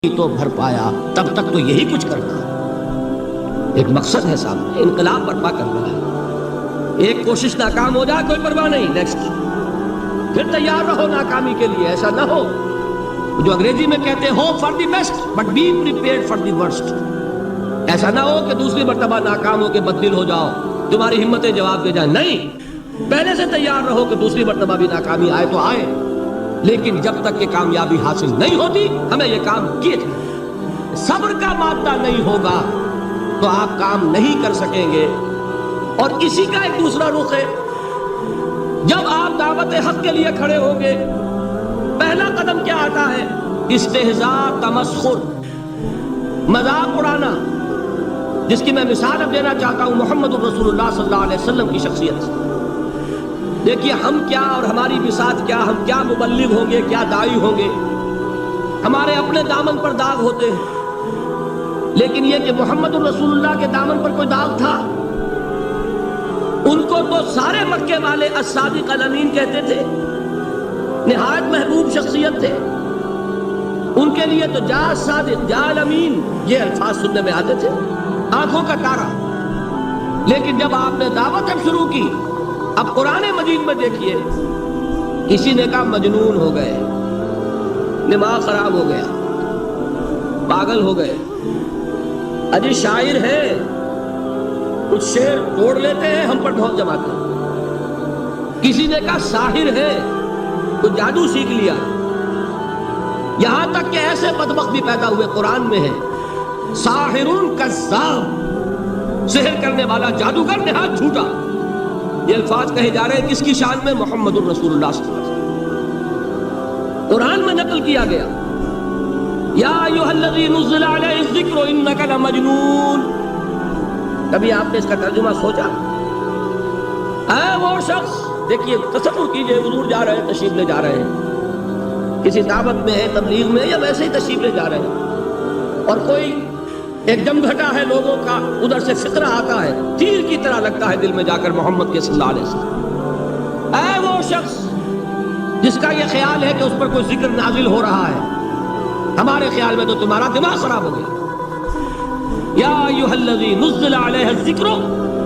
تو بھر پایا، تب تک تو یہی کچھ کرنا ہے۔ ایک مقصد ہے سامنے، انقلاب برپا کرنا ہے۔ ایک کوشش ناکام ہو جائے کوئی پرواہ نہیں، نیکسٹ پھر تیار رہو ناکامی کے لیے۔ ایسا نہ ہو جو انگریزی میں کہتے ہیں hope for the best but be prepared for the worst. ایسا نہ ہو کہ دوسری مرتبہ ناکام ہو کے بددل ہو جاؤ، تمہاری ہمتیں جواب دے جائیں۔ نہیں، پہلے سے تیار رہو کہ دوسری مرتبہ بھی ناکامی آئے تو آئے، لیکن جب تک کہ کامیابی حاصل نہیں ہوتی ہمیں یہ کام کیے تھے۔ صبر کا مادہ نہیں ہوگا تو آپ کام نہیں کر سکیں گے۔ اور اسی کا ایک دوسرا رخ ہے، جب آپ دعوت حق کے لیے کھڑے ہوں گے پہلا قدم کیا آتا ہے؟ استہزاء، تمسخر، مذاق اڑانا، جس کی میں مثال اب دینا چاہتا ہوں محمد رسول اللہ صلی اللہ علیہ وسلم کی شخصیت سے۔ دیکھیے ہم کیا اور ہماری بساط کیا، ہم کیا مبلغ ہوں گے، کیا داعی ہوں گے، ہمارے اپنے دامن پر داغ ہوتے ہیں، لیکن یہ کہ محمد رسول اللہ کے دامن پر کوئی داغ تھا؟ ان کو تو سارے مکے والے الصادق الامین کہتے تھے، نہایت محبوب شخصیت تھے۔ ان کے لیے تو جا صادق جا الامین یہ الفاظ سننے میں آتے تھے، آنکھوں کا تارا۔ لیکن جب آپ نے دعوت اب شروع کی، اب قرآن مجید میں دیکھیے، کسی نے کہا مجنون ہو گئے، دماغ خراب ہو گیا، پاگل ہو گئے، اجی شاعر ہے، کچھ شعر توڑ لیتے ہیں ہم پر ڈھول جماتے ہیں۔ کسی نے کہا ساحر ہے، کچھ جادو سیکھ لیا۔ یہاں تک کہ ایسے بدبخت بھی پیدا ہوئے، قرآن میں ہے ساحر کذاب، سحر کرنے والا جادوگر نہایت جھوٹا۔ یہ الفاظ کہے جا رہے ہیں کس کی شان میں؟ محمد الرسول اللہ صلی اللہ علیہ وسلم۔ قرآن میں نقل کیا گیا، یا ایھا الذی نزل علیہ الذکر انک لمجنون۔ کبھی آپ نے اس کا ترجمہ سوچا؟ اے وہ شخص، دیکھیے تصور کیجئے، حضور جا رہے ہیں، تشریف لے جا رہے ہیں، کسی دعوت میں ہے، تبلیغ میں، یا ویسے ہی تشریف لے جا رہے ہیں، اور کوئی ایک دم گھٹا ہے لوگوں کا، ادھر سے فطرہ آتا ہے، تیر کی طرح لگتا ہے دل میں جا کر محمد کے صلی اللہ علیہ وسلم۔ اے وہ شخص جس کا یہ خیال ہے کہ اس پر کوئی ذکر نازل ہو رہا ہے، ہمارے خیال میں تو تمہارا دماغ خراب ہو گیا۔ یا ایھا الذی نزل علیہ الذکر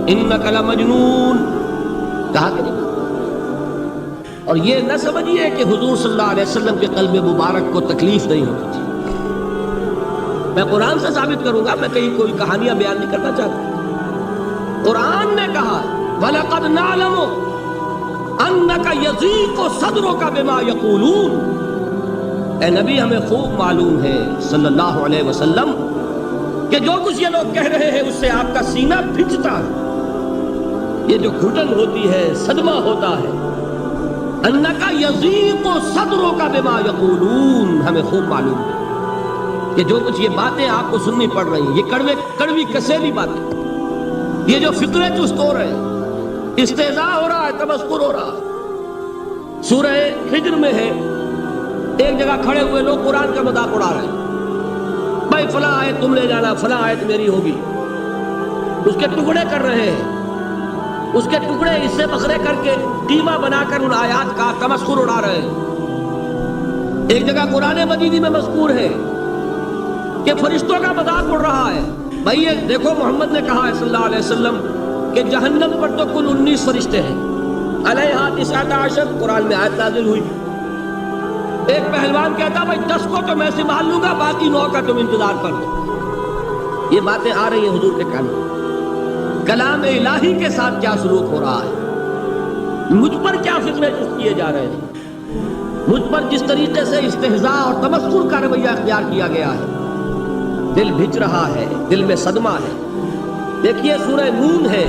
انک لمجنون، کہا کہ نہیں؟ اور یہ نہ سمجھیے کہ حضور صلی اللہ علیہ وسلم کے قلب مبارک کو تکلیف نہیں ہوتی تھی۔ میں قرآن سے ثابت کروں گا، میں کہیں کوئی کہانیاں بیان نہیں کرنا چاہتا۔ قرآن نے کہا وَلَقَدْ نَعْلَمُ أَنَّكَ يَضِيقُ صَدْرُكَ بِمَا يَقُولُونَ۔ اے نبی ہمیں خوب معلوم ہے صلی اللہ علیہ وسلم کہ جو کچھ یہ لوگ کہہ رہے ہیں اس سے آپ کا سینہ بھجتا ہے، یہ جو گھٹن ہوتی ہے، صدمہ ہوتا ہے۔ أَنَّكَ يَضِيقُ صَدْرُكَ بِمَا يَقُولُونَ، ہمیں خوب معلوم ہے کہ جو کچھ یہ باتیں آپ کو سننی پڑ رہی ہیں، یہ کڑوی کسیلی باتیں، یہ جو فکرے چست ہو رہے ہیں، استہزاء ہو رہا ہے، تمسخر ہو رہا ہے۔ سورہ ہجر میں ہے، ایک جگہ کھڑے ہوئے لوگ قرآن کا مذاق اڑا رہے ہیں، بھائی فلاں آیت تم لے جانا، فلاں آیت میری ہوگی، اس کے ٹکڑے کر رہے ہیں، اس کے ٹکڑے اس سے بکھرے کر کے ٹیما بنا کر ان آیات کا تمسخر اڑا رہے ہیں۔ ایک جگہ قرآن مجید میں مذکور ہے کہ فرشتوں کا مذاق اڑ رہا ہے۔ بھائی یہ دیکھو، محمد نے کہا ہے صلی اللہ علیہ وسلم کہ جہنم پر تو کل 19 فرشتے ہیں، علیہا 19 قرآن میں آیت نازل ہوئی۔ ایک پہلوان کہتا بھائی 10 کو تو میں سنبھال لوں گا، باقی 9 کا تم انتظار کر لو۔ یہ باتیں آ رہی ہیں حضور کے کان میں۔ کلام الہی کے ساتھ کیا سلوک ہو رہا ہے، مجھ پر کیا فکرے چست کیے جا رہے ہیں، مجھ پر جس طریقے سے استہزاء اور تمسخر کا رویہ اختیار کیا گیا ہے، دل بھج رہا ہے، دل میں صدمہ ہے۔ دیکھیے سورہ نون ہے،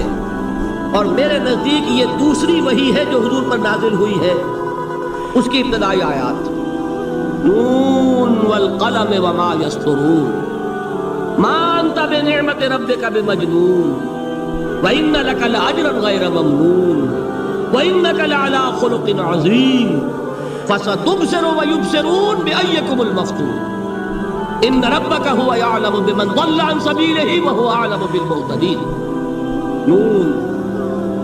اور میرے نزدیک یہ دوسری وحی ہے جو حضور پر نازل ہوئی ہے، اس کی ابتدائی آیات، نون والقلم وما یسطرون ما انت بنعمت ربک بمجنون وَإِنَّ لَكَ لَأَجْرًا غَيْرَ مَمْنُونٍ وَإِنَّكَ لَعَلَىٰ خُلُقٍ عَظِيمٍ فَسَتُبْصِرُ وَيُبْصِرُونَ بِأَيِّكُمُ الْمَفْتُونُ إِنَّ رَبَّكَ هُوَ يَعْلَمُ بِمَنْ ضَلَّ عَنْ سَبِيلِهِ وَهُوَ أَعْلَمُ بِالْمُهْتَدِينَ۔ نون،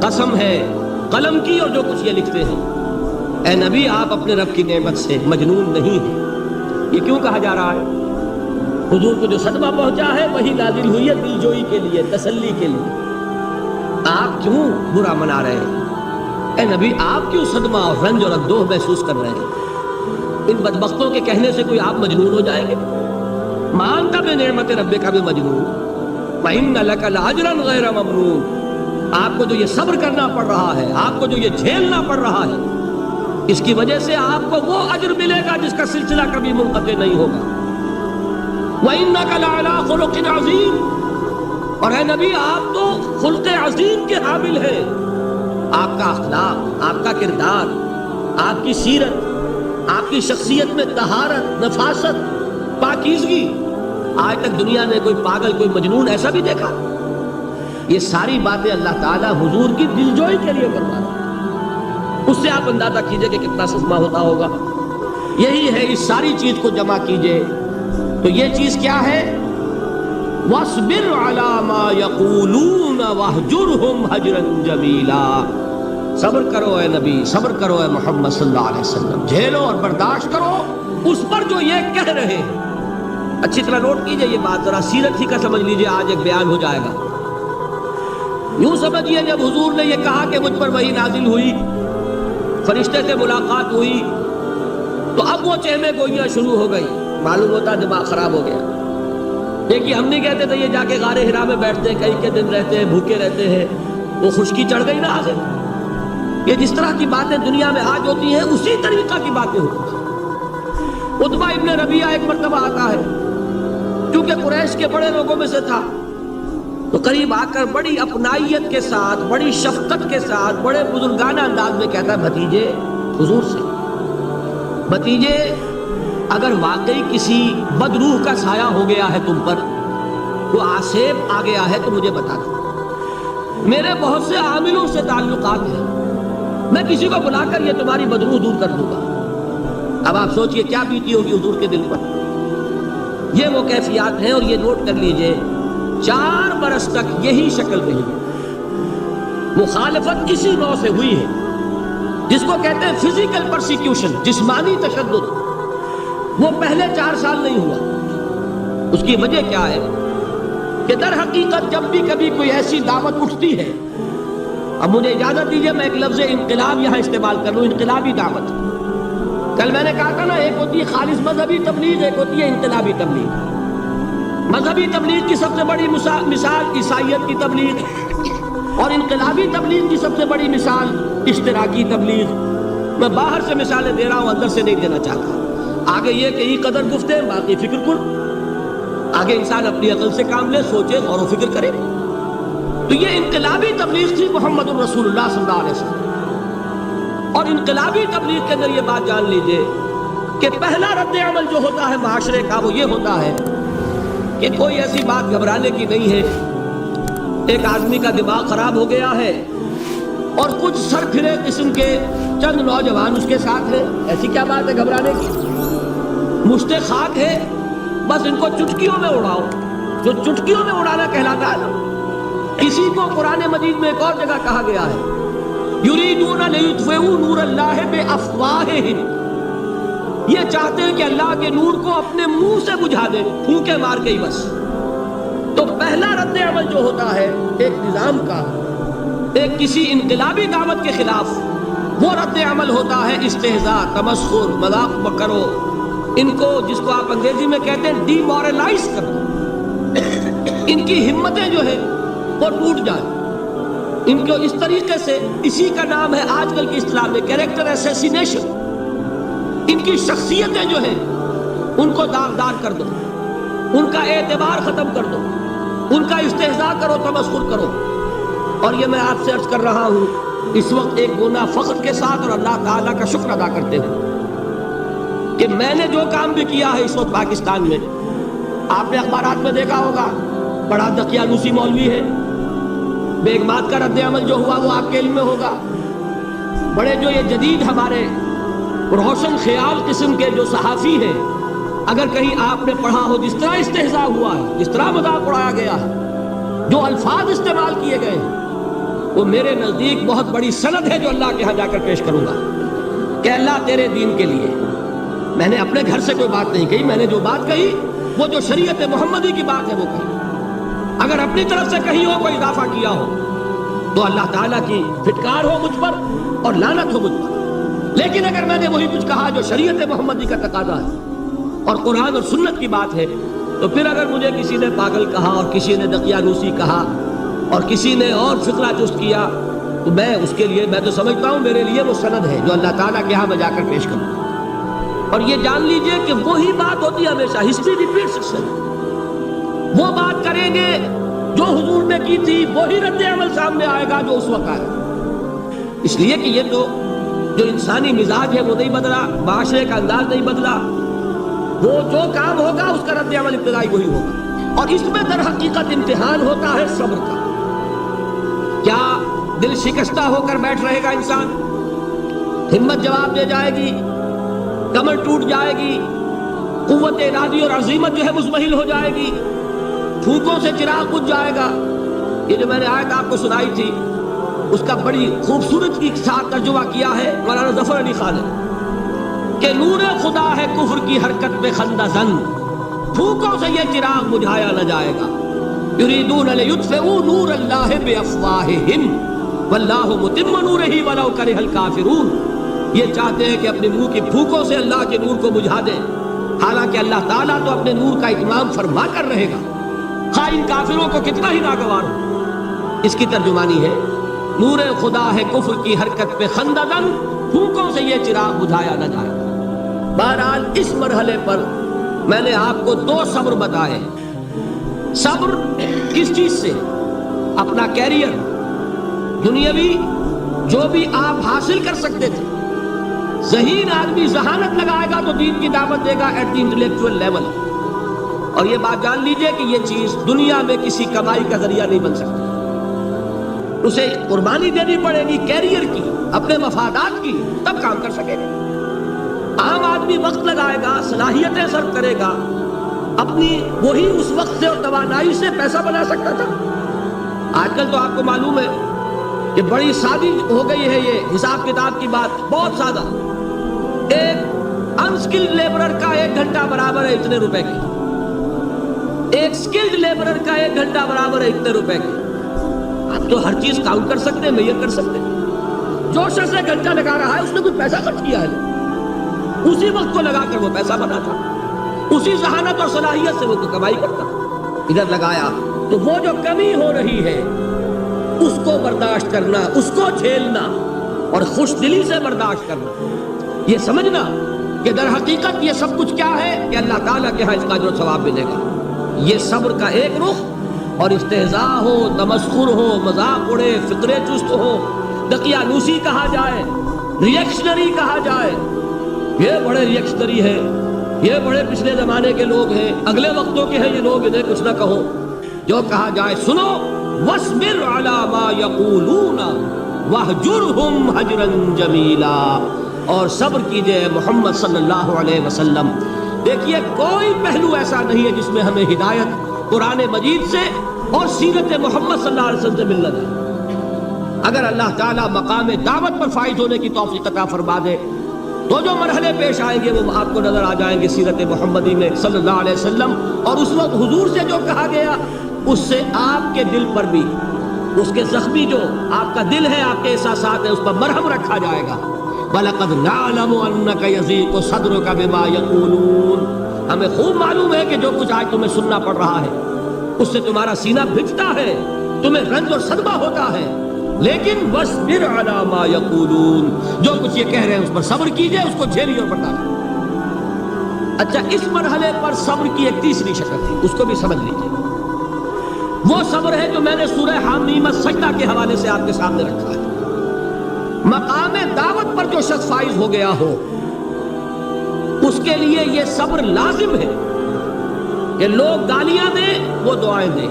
قسم ہے قلم کی اور جو کچھ یہ لکھتے ہیں۔ اے نبی آپ اپنے رب کی نعمت سے مجنون نہیں ہیں۔ یہ کیوں کہا جا رہا ہے؟ حضور کو جو صدمہ پہنچا ہے وہی نازل ہوئی ہے دلجوئی کے لیے، تسلی کے لیے۔ آپ کیوں برا منا رہے ہیں؟ اے نبی آپ کیوں صدمہ اور رنج اور اندوہ محسوس کر رہے ہیں؟ ان بدبختوں کے کہنے سے کوئی آپ مجنون ہو جائیں گے؟ مانتا بے نعمت ربک بھی مجنون وَإِنَّ لَكَ لَأَجْرًا غَيْرَ مَمْنُونٍ۔ آپ کو جو یہ صبر کرنا پڑ رہا ہے، آپ کو جو یہ جھیلنا پڑ رہا ہے، اس کی وجہ سے آپ کو وہ اجر ملے گا جس کا سلسلہ کبھی منقطع نہیں ہوگا۔ وَإِنَّكَ لَعَلَىٰ خُلُقٍ عَظِيمٍ، اور اے نبی آپ تو خلق عظیم کے حامل ہیں۔ آپ کا اخلاق، آپ کا کردار، آپ کی سیرت، آپ کی شخصیت میں طہارت، نفاست، پاکیزگی، آج تک دنیا نے کوئی پاگل، کوئی مجنون ایسا بھی دیکھا؟ یہ ساری باتیں اللہ تعالیٰ حضور کی دلجوئی کے لیے فرما رہا ہے۔ اس سے آپ اندازہ کیجئے کہ کتنا صدمہ ہوتا ہوگا۔ یہی ہے، اس ساری چیز کو جمع کیجئے تو یہ چیز کیا ہے؟ وَاصْبِرْ عَلَىٰ مَا يَقُولُونَ وَاهْجُرْهُمْ هَجْرًا جَمِيلًا۔ صبر کرو اے نبی، صبر کرو اے محمد صلی اللہ علیہ وسلم، جھیلو اور برداشت کرو اس پر جو یہ کہہ رہے ہیں۔ اچھی طرح نوٹ کیجئے یہ بات، ذرا سیرت ہی کا سمجھ لیجئے، آج ایک بیان ہو جائے گا۔ یوں سمجھیے جب حضور نے یہ کہا کہ مجھ پر وحی نازل ہوئی، فرشتے سے ملاقات ہوئی، تو اب وہ چہمے گوئیاں شروع ہو گئی، معلوم ہوتا دماغ خراب ہو گیا۔ دیکھیے ہم نہیں کہتے تھے یہ جا کے غار حرا میں بیٹھتے ہیں، کئی کے دن رہتے ہیں، بھوکے رہتے ہیں، وہ خشکی چڑھ گئی نا آگے۔ یہ جس طرح کی باتیں دنیا میں آج ہوتی ہیں اسی طریقہ کی باتیں ہوتی ہیں۔ عتبہ ابن ربیعہ ایک مرتبہ آتا ہے، کیونکہ قریش کے بڑے لوگوں میں سے تھا، تو قریب آ کر بڑی اپنائیت کے ساتھ، بڑی شفقت کے ساتھ، بڑے بزرگانہ انداز میں کہتا ہے بھتیجے، حضور سے، بھتیجے اگر واقعی کسی بد روح کا سایہ ہو گیا ہے تم پر، وہ آسیب آ گیا ہے تو مجھے بتا دو، میرے بہت سے عاملوں سے تعلقات ہیں، میں کسی کو بلا کر یہ تمہاری بد روح دور کر دوں گا۔ اب آپ سوچئے کیا بیتی ہوگی حضور کے دل پر۔ یہ وہ کیفیات ہیں، اور یہ نوٹ کر لیجئے 4 برس تک یہی شکل رہی، مخالفت اسی نوع سے ہوئی ہے جس کو کہتے ہیں فزیکل پرسیکیوشن، جسمانی تشدد۔ وہ پہلے 4 سال نہیں ہوا۔ اس کی وجہ کیا ہے کہ در حقیقت جب بھی کبھی کوئی ایسی دعوت اٹھتی ہے، اب مجھے اجازت دیجئے میں ایک لفظ انقلاب یہاں استعمال کر لوں، انقلابی دعوت۔ کل میں نے کہا تھا نا، ایک ہوتی ہے خالص مذہبی تبلیغ، ایک ہوتی ہے انقلابی تبلیغ۔ مذہبی تبلیغ کی سب سے بڑی مثال عیسائیت کی تبلیغ، اور انقلابی تبلیغ کی سب سے بڑی مثال اشتراکی تبلیغ۔ میں باہر سے مثالیں دے رہا ہوں، اندر سے نہیں دینا چاہتا۔ آگے یہ کہ یہ قدر گفتیں، باقی فکر کن۔ آگے انسان اپنی عقل سے کام لے، سوچے، غور و فکر کرے۔ تو یہ انقلابی تبلیغ تھی محمد الرسول اللہ صلی اللہ علیہ وسلم۔ اور انقلابی تبلیغ کے اندر یہ بات جان لیجئے کہ پہلا رد عمل جو ہوتا ہے معاشرے کا وہ یہ ہوتا ہے کہ کوئی ایسی بات گھبرانے کی نہیں ہے۔ ایک آدمی کا دماغ خراب ہو گیا ہے اور کچھ سر پھرے قسم کے چند نوجوان اس کے ساتھ ہیں، ایسی کیا بات ہے گھبرانے کی؟ مشت خاک ہے، بس ان کو چٹکیوں میں اڑاؤ۔ جو چٹکیوں میں اڑانا کہلاتا ہے نا، اسی کو قرآن مجید میں ایک اور جگہ کہا گیا ہے، یریدون لیطفئوا نور اللہ بافواہہم، یہ چاہتے ہیں کہ اللہ کے نور کو اپنے منہ سے بجھا دیں، پھونکے مار کے ہی بس۔ تو پہلا رد عمل جو ہوتا ہے ایک نظام کا، ایک کسی انقلابی دعوت کے خلاف، وہ رد عمل ہوتا ہے استہزاء، تمسخر، مذاق کرو، ان کو جس کو آپ انگریزی میں کہتے ہیں ڈی مورلائز کرو، ان کی ہمتیں جو ہے وہ ٹوٹ جائیں، ان کو اس طریقے سے، اسی کا نام ہے آج کل کی اصطلاح میں کیریکٹر اسیسینیشن، ان کی شخصیتیں جو ہیں ان کو داغدار کر دو، ان کا اعتبار ختم کر دو، ان کا استہزاء کرو، تمسخر کرو۔ اور یہ میں آپ سے عرض کر رہا ہوں اس وقت ایک گنا فخر کے ساتھ اور اللہ تعالیٰ کا شکر ادا کرتے ہوئے کہ میں نے جو کام بھی کیا ہے اس وقت پاکستان میں، آپ نے اخبارات میں دیکھا ہوگا، بڑا دقیانوسی مولوی ہے، بیگ بات کا رد عمل جو ہوا وہ آپ کے علم میں ہوگا، بڑے جو یہ جدید ہمارے روشن خیال قسم کے جو صحافی ہیں، اگر کہیں آپ نے پڑھا ہو جس طرح استہزاء ہوا ہے، جس طرح مذاق اڑایا گیا ہے، جو الفاظ استعمال کیے گئے ہیں، وہ میرے نزدیک بہت بڑی سند ہے جو اللہ کے ہاں جا کر پیش کروں گا کہ اللہ تیرے دین کے لیے۔ میں نے اپنے گھر سے کوئی بات نہیں کہی، میں نے جو بات کہی وہ جو شریعت محمدی کی بات ہے وہ کہی. اگر اپنی طرف سے کہیں ہو کوئی اضافہ کیا ہو تو اللہ تعالیٰ کی پھٹکار ہو مجھ پر اور لعنت ہو مجھ پر. لیکن اگر میں نے وہی کچھ کہا جو شریعت محمدی کا تقاضا ہے اور قرآن اور سنت کی بات ہے، تو پھر اگر مجھے کسی نے پاگل کہا اور کسی نے دقیانوسی کہا اور کسی نے اور فقرہ چست کیا، تو میں اس کے لیے، میں تو سمجھتا ہوں میرے لیے وہ سند ہے جو اللہ تعالیٰ کے ہاں میں جا کر پیش کروں. اور یہ جان لیجئے کہ وہی بات ہوتی ہے ہمیشہ، ہسٹری ریپیٹس اٹسیلف. وہ بات کریں گے جو حضور نے کی تھی، وہی رد عمل سامنے آئے گا جو اس وقت آیا. اس لیے کہ یہ تو جو انسانی مزاج ہے وہ نہیں بدلا، معاشرے کا انداز نہیں بدلا، وہ جو کام ہوگا اس کا رد عمل ابتدائی وہی ہوگا. اور اس میں در حقیقت امتحان ہوتا ہے صبر کا. کیا دل شکستہ ہو کر بیٹھ رہے گا انسان؟ ہمت جواب دے جائے گی، کمر ٹوٹ جائے گی، قوت ارادی اور عزیمت جو ہے مزمحل ہو جائے گی، پھونکوں سے چراغ بجھ جائے گا. یہ جو میں نے آیت آپ کو سنائی تھی اس کا بڑی خوبصورت کے ساتھ ترجمہ کیا ہے مولانا ظفر علی خان نے کہ نور خدا ہے کفر کی حرکت میں خندہ زن، پھونکوں سے یہ چراغ بجھایا نہ جائے گا. یریدون لیطفئوا نور اللہ بافواہہم واللہ متم نورہ ولو کرہ الکافرون. یہ چاہتے ہیں کہ اپنے منہ کی پھونکوں سے اللہ کے نور کو بجھا دیں، حالانکہ اللہ تعالیٰ تو اپنے نور کا اتمام فرما کر رہے گا، خواہ ان کافروں کو کتنا ہی ناگوار ہو. اس کی ترجمانی ہے نور خدا ہے کفر کی حرکت پہ خنددن، پھونکوں سے یہ چراغ بجھایا نہ جائے. بہرحال اس مرحلے پر میں نے آپ کو 2 صبر بتائے. صبر کس چیز سے؟ اپنا کیریئر دنیاوی جو بھی آپ حاصل کر سکتے تھے. ذہین آدمی ذہانت لگائے گا تو دین کی دعوت دے گا ایٹ دی انٹلیکچوئل لیول. اور یہ بات جان لیجئے کہ یہ چیز دنیا میں کسی کمائی کا ذریعہ نہیں بن سکتی. اسے قربانی دینی پڑے گی کیریئر کی، اپنے مفادات کی، تب کام کر سکے گا. عام آدمی وقت لگائے گا، صلاحیتیں صرف کرے گا، اپنی وہی اس وقت سے اور توانائی سے پیسہ بنا سکتا تھا. آج کل تو آپ کو معلوم ہے کہ بڑی سادی ہو گئی ہے یہ حساب کتاب کی بات، بہت سادہ. ایک انسکلڈ لیبرر کا 1 گھنٹہ برابر ہے اتنے روپے کی، ایک سکلڈ لیبرر کا 1 گھنٹہ برابر ہے اتنے روپے کی. آپ تو ہر چیز کاؤنٹ کر سکتے ہیں، میئر کر سکتے ہیں. جو شخص 1 گھنٹہ لگا رہا ہے اس نے کوئی پیسہ خرچ کیا ہے، اسی وقت کو لگا کر وہ پیسہ بنا تھا، اسی ذہانت اور صلاحیت سے وہ کمائی کرتا. ادھر لگایا تو وہ جو کمی ہو رہی ہے اس کو برداشت کرنا، اس کو جھیلنا اور خوش دلی سے برداشت کرنا. یہ سمجھنا کہ در حقیقت یہ سب کچھ کیا ہے کہ اللہ تعالیٰ کے ہاں اس کا جو ثواب ملے گا. یہ صبر کا ایک رخ. اور استہزاء ہو، تمسخر ہو، مذاق اڑے، فقرے چست ہو، دقیانوسی کہا جائے، ریئیکشنری کہا جائے، یہ بڑے ریئیکشنری ہیں، یہ بڑے پچھلے زمانے کے لوگ ہیں، اگلے وقتوں کے ہیں یہ لوگ، انہیں کچھ نہ کہو. جو کہا جائے سنو. وَاصْبِرْ عَلَىٰ مَا يَقُولُونَ وَاهْجُرْهُمْ هَجْرًا جَمِيلًا. اور صبر کیجئے محمد صلی اللہ علیہ وسلم. دیکھیے کوئی پہلو ایسا نہیں ہے جس میں ہمیں ہدایت قرآن مجید سے اور سیرت محمد صلی اللہ علیہ وسلم سے ملنا ہے. اگر اللہ تعالیٰ مقام دعوت پر فائز ہونے کی توفیق عطا فرما دے تو جو مرحلے پیش آئیں گے وہ آپ کو نظر آ جائیں گے سیرت محمدی میں صلی اللہ علیہ وسلم. اور اس وقت حضور سے جو کہا گیا اس سے آپ کے دل پر بھی، اس کے زخمی جو آپ کا دل ہے، آپ کے احساسات ہیں، اس پر مرہم رکھا جائے گا. وَلَقَدْ نَعْلَمُ أَنَّكَ يَضِيقُ صَدْرُكَ بِمَا يَقُولُونَ. ہمیں خوب معلوم ہے کہ جو کچھ آج تمہیں سننا پڑ رہا ہے اس سے تمہارا سینہ بھجتا ہے، تمہیں رنج اور صدمہ ہوتا ہے. لیکن وَاصْبِرْ عَلَىٰ مَا يَقُولُونَ. جو کچھ یہ کہہ رہے ہیں اس پر صبر کیجئے، اس کو جھیلیے اور برداشت. اچھا، اس مرحلے پر صبر کی ایک تیسری شکل ہے، اس کو بھی سمجھ لیجئے. وہ صبر ہے جو میں نے سورہ حامیم السجدہ کے حوالے سے آپ کے سامنے رکھا ہے. مقام دعوت پر جو شخص فائز ہو گیا ہو اس کے لیے یہ صبر لازم ہے کہ لوگ گالیاں دیں وہ دعائیں دیں،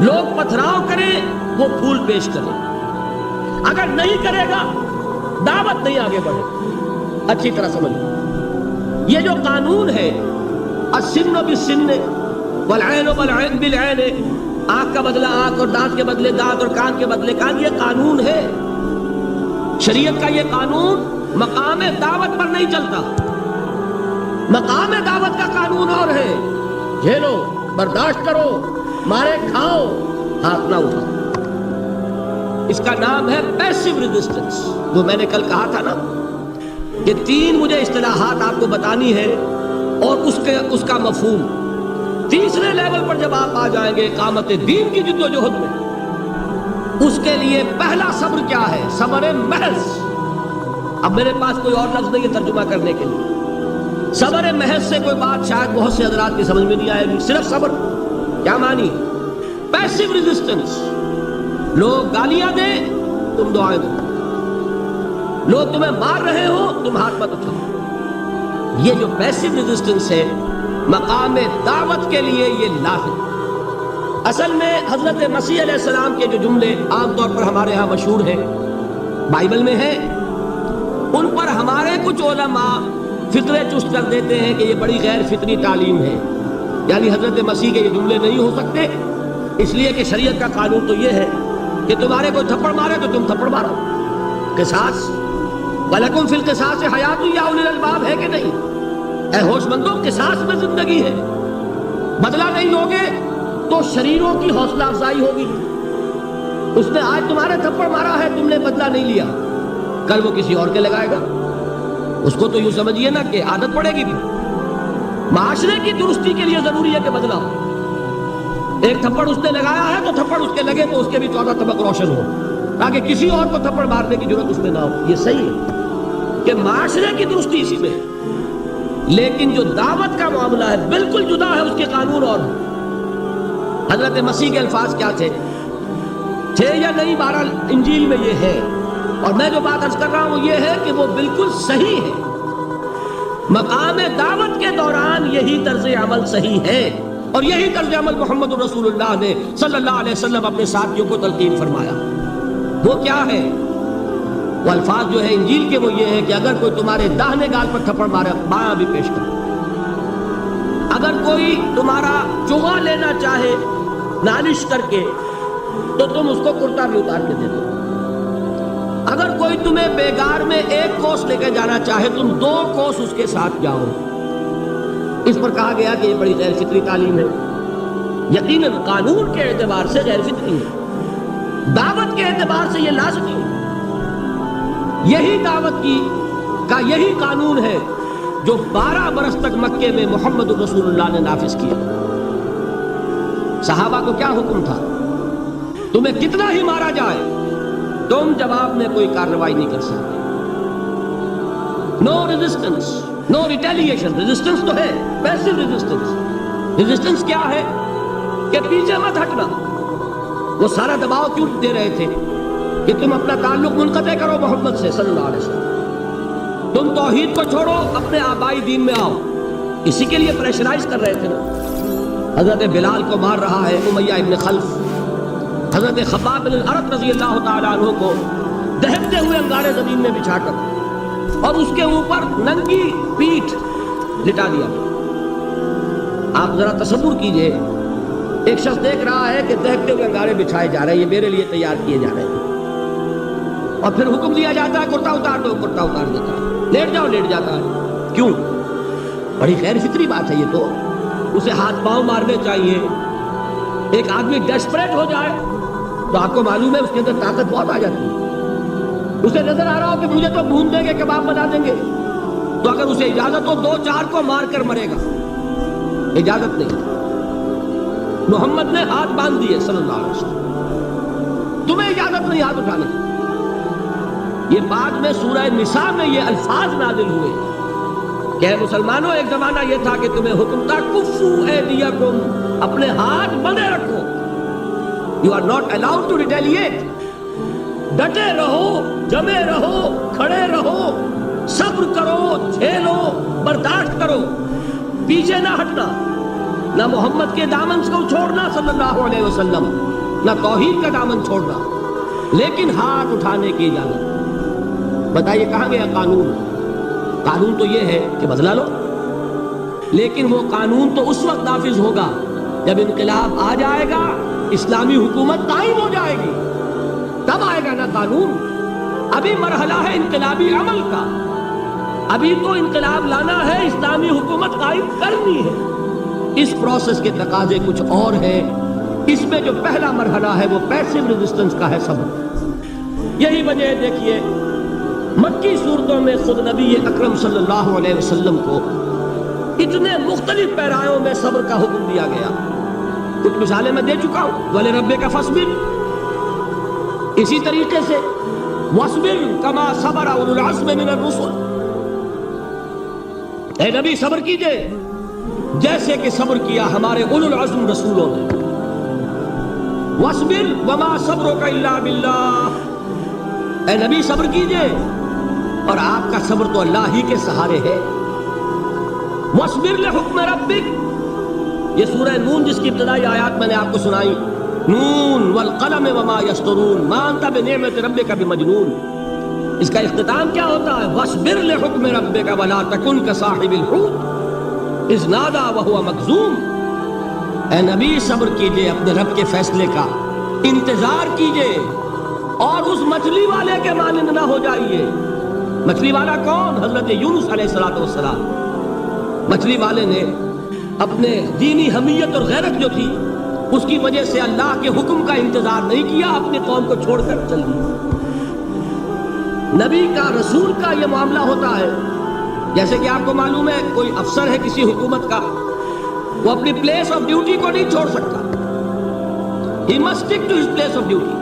لوگ پتھراؤ کریں وہ پھول پیش کریں. اگر نہیں کرے گا دعوت نہیں آگے بڑھے. اچھی طرح سمجھ. یہ جو قانون ہے السن بالسن والعین بالعین بالعین، آنکھ کا بدلہ آنکھ اور دانت کے بدلے دانت اور کان کے بدلے کان، یہ قانون ہے شریعت کا. یہ قانون مقام دعوت پر نہیں چلتا. مقام دعوت کا قانون اور ہے، جھیلو، برداشت کرو، مارے کھاؤ، ہاتھ نہ اٹھاؤ۔ اس کا نام ہے پیسو ریزسٹنس۔ جو میں نے کل کہا تھا نا کہ 3 مجھے اصطلاحات آپ کو بتانی ہے اور اس کا مفہوم۔ تیسرے لیول پر جب آپ آ جائیں گے اقامت دین کی جدوجہد میں، اس کے لیے پہلا صبر کیا ہے؟ صبر محض۔ اب میرے پاس کوئی اور لفظ نہیں ہے ترجمہ کرنے کے لیے۔ صبر محض سے کوئی بات شاید بہت سے حضرات کی سمجھ میں نہیں آئے گی۔ صرف صبر کیا معنی؟ Passive resistance. لوگ گالیاں دیں تم دعائیں دو، لوگ تمہیں مار رہے ہو تم ہاتھ مت اٹھاؤ۔ یہ جو پیسو ریزسٹنس ہے مقام دعوت کے لیے یہ لازم۔ اصل میں حضرت مسیح علیہ السلام کے جو جملے عام طور پر ہمارے ہاں مشہور ہیں، بائبل میں ہیں، ان پر ہمارے کچھ علماء فطرے چست کر دیتے ہیں کہ یہ بڑی غیر فطری تعلیم ہے، یعنی حضرت مسیح کے یہ جملے نہیں ہو سکتے، اس لیے کہ شریعت کا قانون تو یہ ہے کہ تمہارے کوئی تھپڑ مارے تو تم تھپڑ مارو۔ قصاص، وَلَكُمْ فِي الْقِصَاصِ حَيَاةٌ يَا أُولِي الْأَلْبَابِ ہے کہ نہیں؟ اے ہوش مندوں، قصاص میں زندگی ہے، بدلہ نہیں لوگے تو شریروں کی حوصلہ افزائی ہوگی۔ اس نے آج تمہارے تھپڑ مارا ہے، تم نے بدلہ نہیں لیا، کل وہ کسی اور کے لگائے گا۔ اس کو تو یوں سمجھیے نا کہ عادت پڑے گی بھی۔ معاشرے کی درستی کے لیے ضروری ہے کہ بدلہ ہو۔ ایک تھپڑ اس نے لگایا ہے تو تھپڑ اس کے لگے تو اس کے بھی 14 طبق روشن ہو، تاکہ کسی اور کو تھپڑ مارنے کی ضرورت اس میں نہ ہو۔ یہ صحیح ہے کہ معاشرے کی درستی اسی میں ہے، لیکن جو دعوت کا معاملہ ہے بالکل جدا ہے، اس کے قانون اور ہیں۔ حضرت مسیح کے الفاظ کیا تھے یا نہیں؟ بہرحال انجیل میں یہ ہے، اور میں جو بات عرض کر رہا ہوں وہ یہ ہے کہ وہ بالکل صحیح ہے۔ مقام دعوت کے دوران یہی طرز عمل صحیح ہے، اور یہی طرز عمل محمد رسول اللہ نے صلی اللہ علیہ وسلم اپنے ساتھیوں کو تلقین فرمایا۔ وہ کیا ہے؟ وہ الفاظ جو ہے انجیل کے وہ یہ ہے کہ اگر کوئی تمہارے داہنے گال پر تھپڑ مارے بایاں بھی پیش کرو۔ اگر کوئی تمہارا چغا لینا چاہے نالش کر کے تو تم اس کو کرتا بھی اتار کے دے دو۔ اگر کوئی تمہیں بیگار میں 1 کوس لے کے جانا چاہے تم 2 کوس اس کے ساتھ جاؤ۔ اس پر کہا گیا کہ یہ بڑی غیر فطری تعلیم ہے۔ یقیناً قانون کے اعتبار سے غیر فطری ہے، دعوت کے اعتبار سے یہ لازمی ہے۔ یہی دعوت کا یہی قانون ہے جو 12 برس تک مکے میں محمد رسول اللہ نے نافذ کیا۔ صحابہ کو کیا حکم تھا؟ تمہیں کتنا ہی مارا جائے تم جواب میں کوئی کارروائی نہیں کر سکتے۔ نو ریزسٹنس، نو ریٹیلیشن۔ ریزسٹنس تو ہے، پیسو ریزسٹنس۔ ریزسٹنس کیا ہے؟ کہ پیچھے مت ہٹنا۔ وہ سارا دباؤ کیوں دے رہے تھے کہ تم اپنا تعلق منقطع کرو محمد سے صلی اللہ علیہ وسلم، تم توحید کو چھوڑو، اپنے آبائی دین میں آؤ۔ اسی کے لیے پریشرائز کر رہے تھے نا۔ حضرت بلال کو مار رہا ہے امیہ ابن خلف، حضرت خباب بن الارت رضی اللہ تعالیٰ عنہ کو دہکتے ہوئے انگارے زمین میں بچھا کر اور اس کے اوپر ننگی پیٹھ لٹا دیا۔ آپ ذرا تصور کیجئے، ایک شخص دیکھ رہا ہے کہ دہکتے ہوئے انگارے بچھائے جا رہے ہیں، یہ میرے لیے تیار کیے جا رہے ہیں، اور پھر حکم دیا جاتا ہے کرتا اتار دو، کرتا اتار دیتا ہے، لیٹ جاؤ، لیٹ جاتا ہے۔ کیوں؟ بڑی غیر فطری بات ہے یہ تو۔ اسے ہاتھ پاؤں مارنے چاہیے۔ ایک آدمی ڈیسپریٹ ہو جائے تو آپ کو معلوم ہے اس کے اندر طاقت بہت آ جاتی ہے۔ اسے نظر آ رہا ہو کہ مجھے تو بھون دیں گے، کباب بنا دیں گے، تو اگر اسے اجازت ہو 2-4 کو مار کر مرے گا۔ اجازت نہیں۔ محمد نے ہاتھ باندھ دیے صلی اللہ علیہ وسلم، تمہیں اجازت نہیں ہاتھ اٹھانے کی۔ یہ بعد میں سورہ نساء میں یہ الفاظ نازل ہوئے کہ اے مسلمانوں، ایک زمانہ یہ تھا کہ تمہیں حکم تھا کفو ایدیکم، اپنے ہاتھ بندھے رکھو۔ You are not allowed to retaliate۔ ڈٹے رہو، جمے رہو، کھڑے رہو، صبر کرو، جھیلو، برداشت کرو، پیچھے نہ ہٹنا، نہ محمد کے دامن کو چھوڑنا صلی اللہ علیہ وسلم، نہ توحید کا دامن چھوڑنا، لیکن ہاتھ اٹھانے کی اجازت۔ بتائیے کہاں گیا قانون؟ قانون تو یہ ہے کہ بدلا لو، لیکن وہ قانون تو اس وقت نافذ ہوگا جب انقلاب آ جائے گا، اسلامی حکومت قائم ہو جائے گی، تب آئے گا نا قانون۔ ابھی مرحلہ ہے انقلابی عمل کا، ابھی تو انقلاب لانا ہے، اسلامی حکومت قائم کرنی ہے، اس پروسیس کے تقاضے کچھ اور ہیں۔ اس میں جو پہلا مرحلہ ہے وہ پیسیو ریزسٹنس کا ہے، صبر۔ یہی وجہ ہے، دیکھیے مکی صورتوں میں خود نبی اکرم صلی اللہ علیہ وسلم کو اتنے مختلف پیرایوں میں صبر کا حکم دیا گیا۔ کچھ مثالیں میں دے چکا ہوں، وَلِرَبِّكَ فَاصْبِرْ، اسی طریقے سے وَاصْبِرْ كَمَا صَبَرَ أُولُو الْعَزْمِ مِنَ الرُّسُلِ، اے نبی صبر کیجئے جیسے کہ صبر کیا ہمارے اولو العزم رسولوں نے۔ وَاصْبِرْ وَمَا صَبْرُكَ إِلَّا بِاللَّهِ، اے نبی صبر کیجئے اور آپ کا صبر تو اللہ ہی کے سہارے ہے۔ وَاصْبِرْ لِحُكْمِ رَبِّكَ، یہ سورہ نون جس کی ابتدائی آیات میں نے آپ کو سنائی، نون والقلم وما يسطرون ما انت بنعمت ربك بمجنون، اس کا اختتام کیا ہوتا ہے؟ وَاصْبِرْ لِحُكْمِ رَبِّكَ وَلَا تَكُنْ كَصَاحِبِ الْحُوتِ إِذْ نَادَىٰ وَهُوَ مَكْظُومٌ، اے نبی صبر کیجئے اپنے رب کے فیصلے کا، انتظار کیجئے اور اس مچھلی والے کے مانند نہ ہو جائیے۔ مچھلی والا کون؟ حضرت یونس علیہ السلام۔ مچھلی والے نے اپنے دینی حمیت اور غیرت جو تھی اس کی وجہ سے اللہ کے حکم کا انتظار نہیں کیا، اپنی قوم کو چھوڑ کر چل دی۔ نبی کا، رسول کا یہ معاملہ ہوتا ہے، جیسے کہ آپ کو معلوم ہے کوئی افسر ہے کسی حکومت کا، وہ اپنی پلیس آف ڈیوٹی کو نہیں چھوڑ سکتا، he must stick to his place of duty.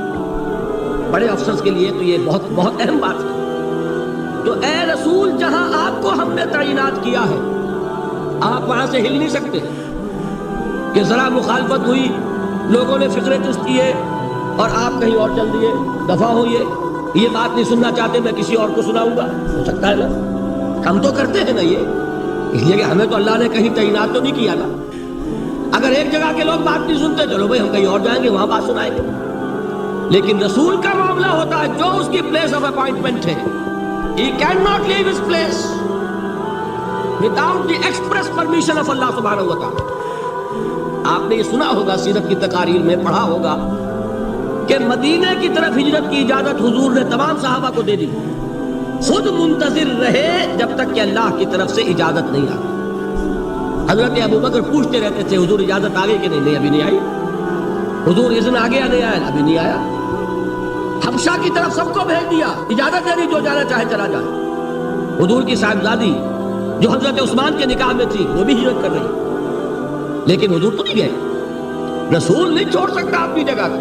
بڑے افسرز کے لیے تو یہ بہت بہت اہم بات ہے۔ تو اے رسول، جہاں آپ کو ہم نے تعینات کیا ہے آپ وہاں سے ہل نہیں سکتے کہ ذرا مخالفت ہوئی، لوگوں نے فکرے چست کیے اور آپ کہیں اور چل دیے، دفع ہوئیے، یہ بات نہیں سننا چاہتے، میں کسی اور کو سناؤں گا، ہو سکتا ہے نا؟ ہم تو کرتے ہیں نا یہ، اس لیے کہ ہمیں تو اللہ نے کہیں تعینات تو نہیں کیا نا۔ اگر ایک جگہ کے لوگ بات نہیں سنتے، چلو بھائی ہم کہیں اور جائیں گے، وہاں بات سنائیں گے۔ لیکن رسول کا معاملہ ہوتا ہے جو اس کی پلیس آف اپائنٹمنٹ ہے، he cannot leave his place without the express permission of Allah subhanahu wa ta'ala۔ آپ نے یہ سنا ہوگا، سیرت کی تقاریر میں پڑھا ہوگا کہ مدینہ کی طرف ہجرت کی اجازت حضور نے تمام صحابہ کو دے دی، خود منتظر رہے جب تک کہ اللہ کی طرف سے اجازت نہیں آئی۔ حضرت ابوبکر پوچھتے رہتے تھے حضور اجازت آ گئی کہ نہیں؟ ابھی نہیں آئی۔ حضور اذن آ گیا؟ نہیں آیا، ابھی نہیں آیا۔ حبشہ کی طرف سب کو بھیج دیا، اجازت دے دی جو جانا چاہے چلا جائے۔ حضور کی صاحبزادی جو حضرت عثمان کے نکاح میں تھی وہ بھی ہجرت کر رہی، لیکن حضور تو نہیں گئے۔ رسول نہیں چھوڑ سکتا اپنی جگہ کو،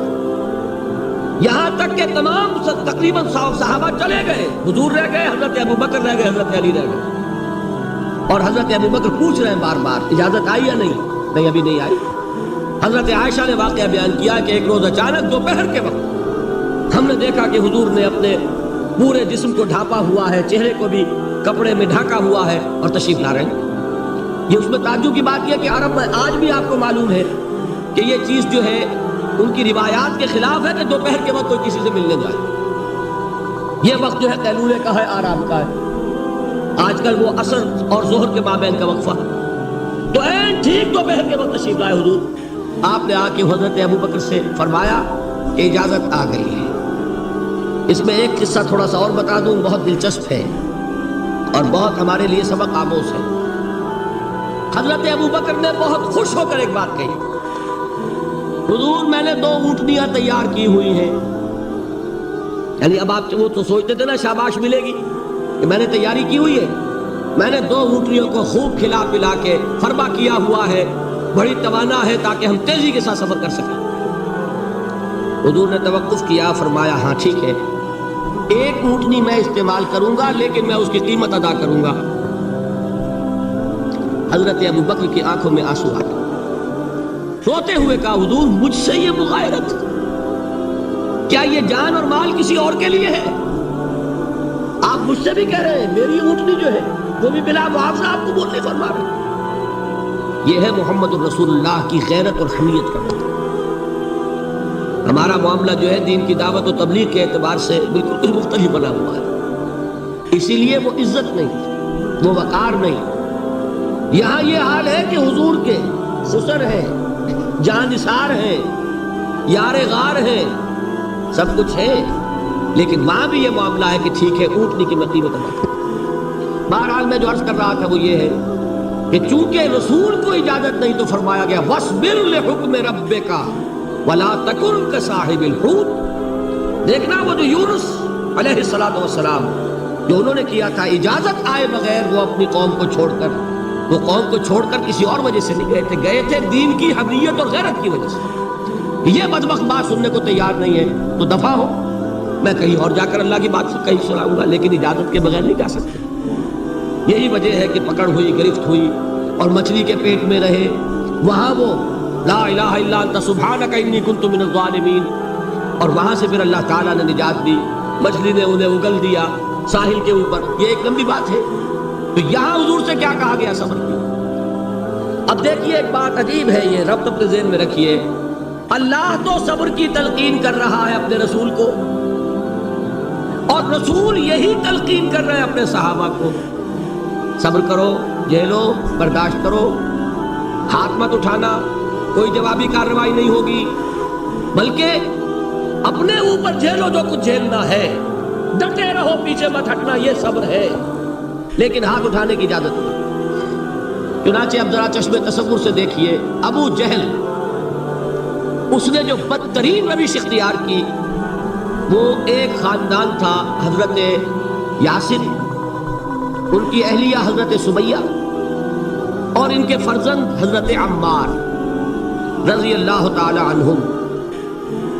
یہاں تک کہ تمام تقریباً صحابہ چلے گئے، حضور رہ گئے، حضرت ابوبکر رہ گئے، حضرت علی رہ گئے، اور حضرت ابوبکر پوچھ رہے ہیں بار بار اجازت آئی یا نہیں؟ نہیں، ابھی نہیں آئی۔ حضرت عائشہ نے واقعہ بیان کیا کہ ایک روز اچانک دوپہر کے وقت ہم نے دیکھا کہ حضور نے اپنے پورے جسم کو ڈھانپا ہوا ہے، چہرے کو بھی کپڑے میں ڈھانکا ہوا ہے اور تشریف لا رہے ہیں۔ یہ اس میں تعجب کی بات یہ کہ عرب میں آج بھی آپ کو معلوم ہے کہ یہ چیز جو ہے ان کی روایات کے خلاف ہے کہ دوپہر کے وقت کوئی کسی سے ملنے جائے۔ یہ وقت جو ہے قیلولے کا ہے، آرام کا ہے۔ آج کل وہ عصر اور ظہر کے مابین کا وقفہ، تو ٹھیک دوپہر کے وقت تشریف لائے حضور۔ آپ نے آ کے حضرت ابوبکر سے فرمایا کہ اجازت آ گئی ہے۔ اس میں ایک قصہ تھوڑا سا اور بتا دوں، بہت دلچسپ ہے اور بہت ہمارے لیے سبق آموز ہے۔ حضرت ابوبکر نے بہت خوش ہو کر ایک بات کہی، حضور میں نے 2 اونٹنیاں تیار کی ہوئی ہیں۔ یعنی اب آپ وہ تو سوچتے تھے نا شاباش ملے گی کہ میں نے تیاری کی ہوئی ہے، میں نے 2 اونٹنیوں کو خوب کھلا پلا کے فرما کیا ہوا ہے، بڑی توانا ہے تاکہ ہم تیزی کے ساتھ سفر کر سکیں۔ حضور نے توقف کیا، فرمایا ہاں ٹھیک ہے، 1 اونٹنی میں استعمال کروں گا لیکن میں اس کی قیمت ادا کروں گا۔ حضرت ابوبکر کی آنکھوں میں آنسو آ گئے، روتے ہوئے کہا حضور مجھ سے یہ مغایرت، کیا یہ جان اور مال کسی اور کے لیے ہے؟ آپ مجھ سے بھی کہہ رہے ہیں میری اونٹنی جو ہے وہ بھی بلا معاوضہ آپ کو بولنے فرما رہے۔ یہ ہے محمد الرسول اللہ کی غیرت اور حمیت کا۔ ہمارا معاملہ جو ہے دین کی دعوت و تبلیغ کے اعتبار سے بالکل مختلف بنا ہوا ہے، اسی لیے وہ عزت نہیں، وہ وقار نہیں۔ یہاں یہ حال ہے کہ حضور کے خسر ہیں، جان نثار ہیں، یار غار ہیں، سب کچھ ہے، لیکن وہاں بھی یہ معاملہ ہے کہ ٹھیک ہے اونٹنی کی میں قیمت ادا کروں۔ بہرحال میں جو عرض کر رہا تھا وہ یہ ہے کہ چونکہ رسول کو اجازت نہیں تو فرمایا گیا وَاصْبِرْ لِحُكْمِ رَبِّكَ وَلَا تَكُنْ كَصَاحِبِ الْحُوتِ. دیکھنا وہ جو یونس علیہ السلام جو انہوں نے کیا تھا اجازت آئے بغیر وہ اپنی قوم کو چھوڑ کر، وہ قوم کو چھوڑ کر کسی اور وجہ سے نہیں گئے تھے دین کی حمیت اور غیرت کی وجہ سے. یہ بدبخت بات سننے کو تیار نہیں ہے تو دفع ہو، میں کہیں اور جا کر اللہ کی بات کہیں سناؤں گا، لیکن اجازت کے بغیر نہیں جا سکتے. یہی وجہ ہے کہ پکڑ ہوئی، گرفت ہوئی اور مچھلی کے پیٹ میں رہے. وہاں وہ لا الہ الا انت سبحانک انی کنت من الظالمین، اور وہاں سے پھر اللہ تعالیٰ نے نجات دی، مچھلی نے انہیں اگل دیا ساحل کے اوپر. یہ ایک لمبی بات ہے. تو یہاں حضور سے کیا کہا گیا؟ صبر کی. اب دیکھیے ایک بات عجیب ہے، یہ ربط اپنے ذہن میں رکھیے. اللہ تو صبر کی تلقین کر رہا ہے اپنے رسول کو، اور رسول یہی تلقین کر رہے ہیں اپنے صحابہ کو. صبر کرو، جھیلو، برداشت کرو، ہاتھ مت اٹھانا، کوئی جوابی کارروائی نہیں ہوگی، بلکہ اپنے اوپر جھیلو جو کچھ جھیلنا ہے، ڈٹے رہو، پیچھے مت ہٹنا، یہ صبر ہے. لیکن ہاتھ اٹھانے کی اجازت نہیں. چنانچہ اب ذرا چشم تصور سے دیکھیے، ابو جہل اس نے جو بدترین روش اختیار کی، وہ ایک خاندان تھا حضرت یاسر، ان کی اہلیہ حضرت سمیہ، اور ان کے فرزند حضرت عمار رضی اللہ تعالی عنہم.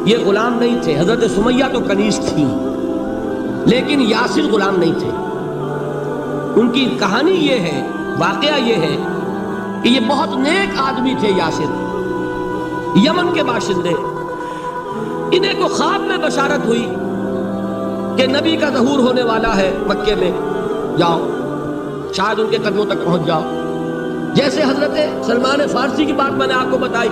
یہ غلام نہیں تھے. حضرت سمیہ تو کنیز تھی لیکن یاسر غلام نہیں تھے. ان کی کہانی یہ ہے، واقعہ یہ ہے کہ یہ بہت نیک آدمی تھے. یاسر یمن کے باشندے. انہیں کو خواب میں بشارت ہوئی کہ نبی کا ظہور ہونے والا ہے مکے میں، جاؤ شاید ان کے قدموں تک پہنچ جاؤ. جیسے حضرت سلمان فارسی کی بات میں نے آپ کو بتائی،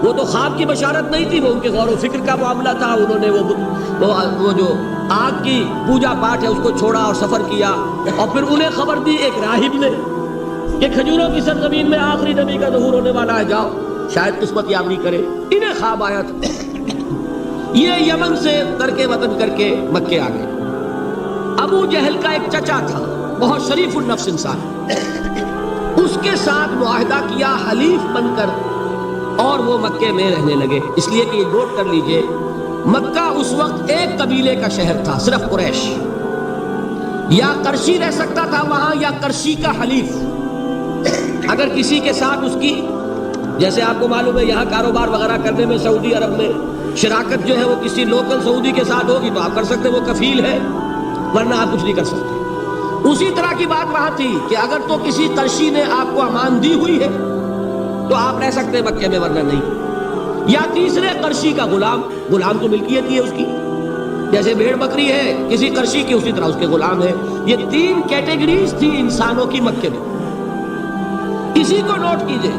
وہ تو خواب کی بشارت نہیں تھی، وہ ان کے غور و فکر کا معاملہ تھا. انہوں نے وہ جو آگ کی پوجا پاٹ ہے اس کو چھوڑا اور سفر کیا، اور پھر انہیں خبر دی ایک راہب نے کہ کھجوروں کی سرزمین میں آخری نبی کا ظہور ہونے والا ہے، جاؤ شاید قسمت یابی کرے. انہیں خواب آیا تھا. یہ یمن سے ترک وطن کر کے مکے آ گئے. ابو جہل کا ایک چچا تھا، بہت شریف النفس انسان، اس کے ساتھ معاہدہ کیا حلیف بن کر، اور وہ مکے میں رہنے لگے. اس لیے کہ یہ نوٹ کر لیجئے، مکہ اس وقت ایک قبیلے کا شہر تھا، صرف قریش. یا قرشی رہ سکتا تھا وہاں، یا قرشی کا حلیف. اگر کسی کے ساتھ اس کی، جیسے آپ کو معلوم ہے یہاں کاروبار وغیرہ کرنے میں سعودی عرب میں شراکت جو ہے وہ کسی لوکل سعودی کے ساتھ ہوگی تو آپ کر سکتے، وہ کفیل ہے، ورنہ آپ کچھ نہیں کر سکتے. اسی طرح کی بات وہاں تھی کہ اگر تو کسی قرشی نے آپ کو امان دی ہوئی ہے تو آپ رہ سکتے مکے میں، ورنہ نہیں. یا تیسرے قرشی کا غلام تو ملکیت ہی ہے اس کی، جیسے بھیڑ بکری ہے کسی قرشی کی، اسی طرح اس کے غلام ہے. یہ 3 کیٹیگریز تھی انسانوں کی مکے میں. اسی کو نوٹ کیجئے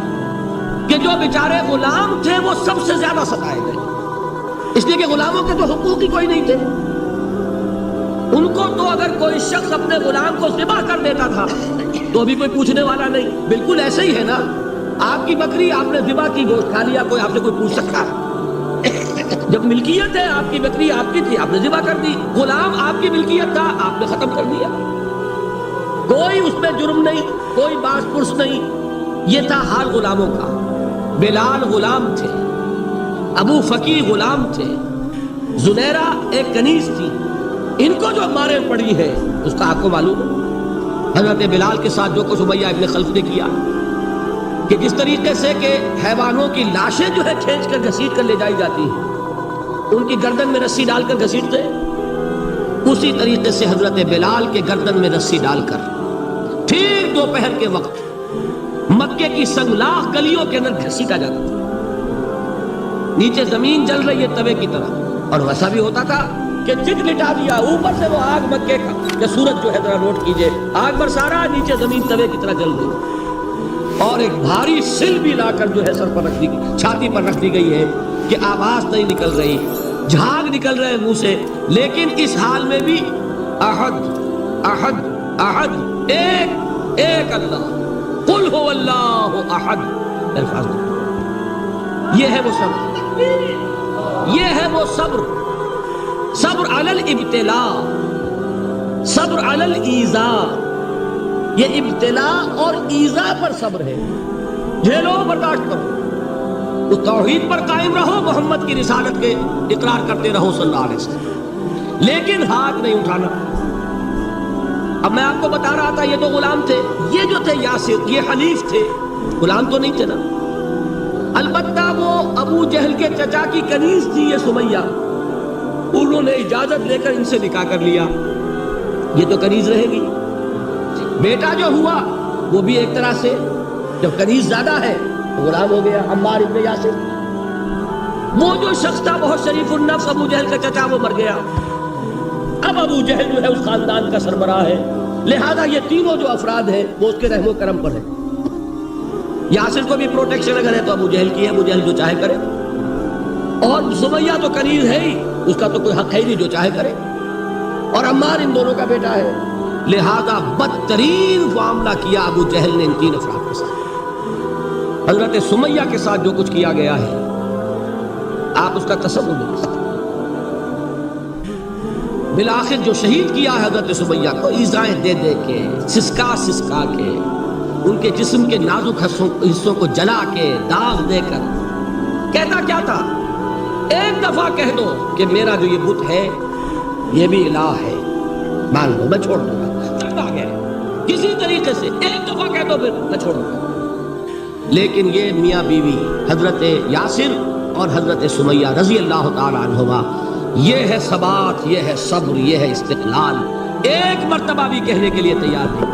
کہ جو بیچارے غلام تھے وہ سب سے زیادہ ستائے گئے، اس لیے کہ غلاموں کے تو حقوق ہی کوئی نہیں تھے. ان کو تو اگر کوئی شخص اپنے غلام کو ذبح کر دیتا تھا تو بھی کوئی پوچھنے والا نہیں. بالکل ایسے ہی ہے نا، آپ کی بکری آپ نے ذبح کی، گوشت کھا لیا، کوئی آپ سے کوئی پوچھ سکتا ہے؟ جب ملکیت ہے، آپ کی بکری آپ کی تھی، آپ نے ذبح کر دی. غلام آپ کی ملکیت تھا، آپ نے ختم کر دیا. کوئی اس میں جرم نہیں، کوئی باس پرس نہیں. یہ تھا حال غلاموں کا. بلال غلام تھے، ابو فقی غلام تھے، زنیرہ ایک کنیز تھی. ان کو جو مارے پڑی ہے اس کا آپ کو معلوم ہے. حضرت بلال کے ساتھ جو کچھ امیہ ابن خلف نے کیا، کہ جس طریقے سے کہ حیوانوں کی لاشیں جو ہے کھینچ کر گھسیٹ کر لے جائی جاتی ہیں، ان کی گردن میں رسی ڈال کر گھسیٹتے، اسی طریقے سے حضرت بلال کے گردن میں رسی ڈال کر ٹھیک دوپہر کے وقت مکے کی سنگلاخ گلیوں کے اندر گھسیٹا جاتا تھا. نیچے زمین جل رہی ہے توے کی طرح، اور ویسا بھی ہوتا تھا کہ چت لٹا دیا، اوپر سے وہ آگ مکے کا کہ سورج جو ہے ذرا نوٹ کیجئے، آگ برسا رہا، نیچے زمین توے کی طرح جل رہی، اور ایک بھاری سل بھی لا کر جو ہے سر پر رکھ دی، چھاتی پر رکھ دی گئی ہے کہ آواز نہیں نکل رہی، جھاگ نکل رہے منہ سے. لیکن اس حال میں بھی احد احد احد، ایک ایک اللہ، قل هو اللہ احد. الفاظ یہ ہے وہ صبر، یہ ہے وہ صبر. صبر علی الابتلاء، صبر علی الایذاء، یہ ابتلا اور ایذا پر صبر ہے، جھیلو برداشت کرو، اس توحید پر قائم رہو، محمد کی رسالت کے اقرار کرتے رہو صلی اللہ علیہ وسلم، لیکن ہاتھ نہیں اٹھانا۔ اب میں آپ کو بتا رہا تھا یہ تو غلام تھے، یہ جو تھے یاسر یہ حلیف تھے، غلام تو نہیں تھے نا۔ البتہ وہ ابو جہل کے چچا کی کنیز تھی یہ سمیہ، انہوں نے اجازت لے کر ان سے نکاح کر لیا، یہ تو کنیز رہے گی۔ بیٹا جو ہوا وہ بھی ایک طرح سے جب کنیز زیادہ ہے غلام ہو گیا، عمار ابن یاسر۔ وہ جو شخص تھا بہت شریف النفس ابو جہل کا چچا، وہ مر گیا، اب ابو جہل جو ہے اس خاندان کا سربراہ ہے، لہذا یہ تینوں جو افراد ہیں وہ اس کے رحم و کرم پر ہیں۔ یاسر کو بھی پروٹیکشن اگر ہے تو ابو جہل کی ہے، ابو جہل جو چاہے کرے، اور سمیہ تو کنیز ہے ہی، اس کا تو کوئی حق ہے ہی نہیں، جو چاہے کرے، اور عمار ان دونوں کا بیٹا ہے، لہذا بدترین معاملہ کیا ابو جہل نے ان تین افراد کے ساتھ۔ حضرت سمیہ کے ساتھ جو کچھ کیا گیا ہے آپ اس کا تصور نہیں کر سکتے۔ بالآخر جو شہید کیا ہے حضرت سمیہ کو ایذائیں دے دے کے، سسکا سسکا کے، ان کے جسم کے نازک حصوں کو جلا کے، داغ دے کر، کہتا کیا تھا؟ ایک دفعہ کہہ دو کہ میرا جو یہ بت ہے یہ بھی الہ ہے، مان لو میں چھوڑ دوں گا، تنگ آ گیا کسی طریقے سے، ایک دفعہ کہہ دو پھر میں چھوڑ دوں گا۔ لیکن یہ میاں بیوی حضرت یاسر اور حضرت سمیہ رضی اللہ تعالی عنہما، یہ ہے ثبات، یہ ہے صبر، یہ ہے استقلال، ایک مرتبہ بھی کہنے کے لیے تیار نہیں،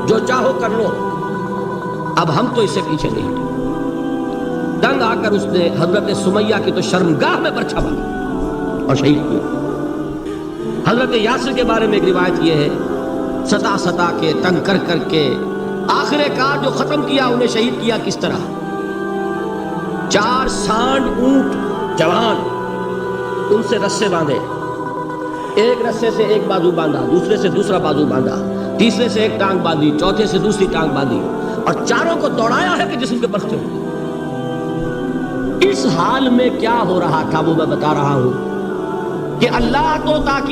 جو چاہو کر لو، اب ہم تو اس سے پیچھے نہیں ہٹے۔ تنگ آ کر اس نے حضرت سمیہ کی تو شرمگاہ میں برچھا باندھا اور شہید کیا۔ حضرت یاسر کے بارے میں ایک روایت یہ ہے، ستا ستا کے، تنگ کر کر کے، آخر کار جو ختم کیا انہیں شہید کیا کس طرح؟ 4 سانڈ اونٹ جوان، ان سے رسے باندھے، ایک رسے سے ایک بازو باندھا، دوسرے سے دوسرا بازو باندھا، تیسرے سے ایک ٹانگ باندھی، چوتھے سے دوسری ٹانگ باندھی، اور چاروں کو دوڑایا ہے کہ جسم کے برستے ہوئے۔ اس حال میں کیا ہو رہا تھا وہ میں بتا رہا ہوں کہ اللہ تو تاکہ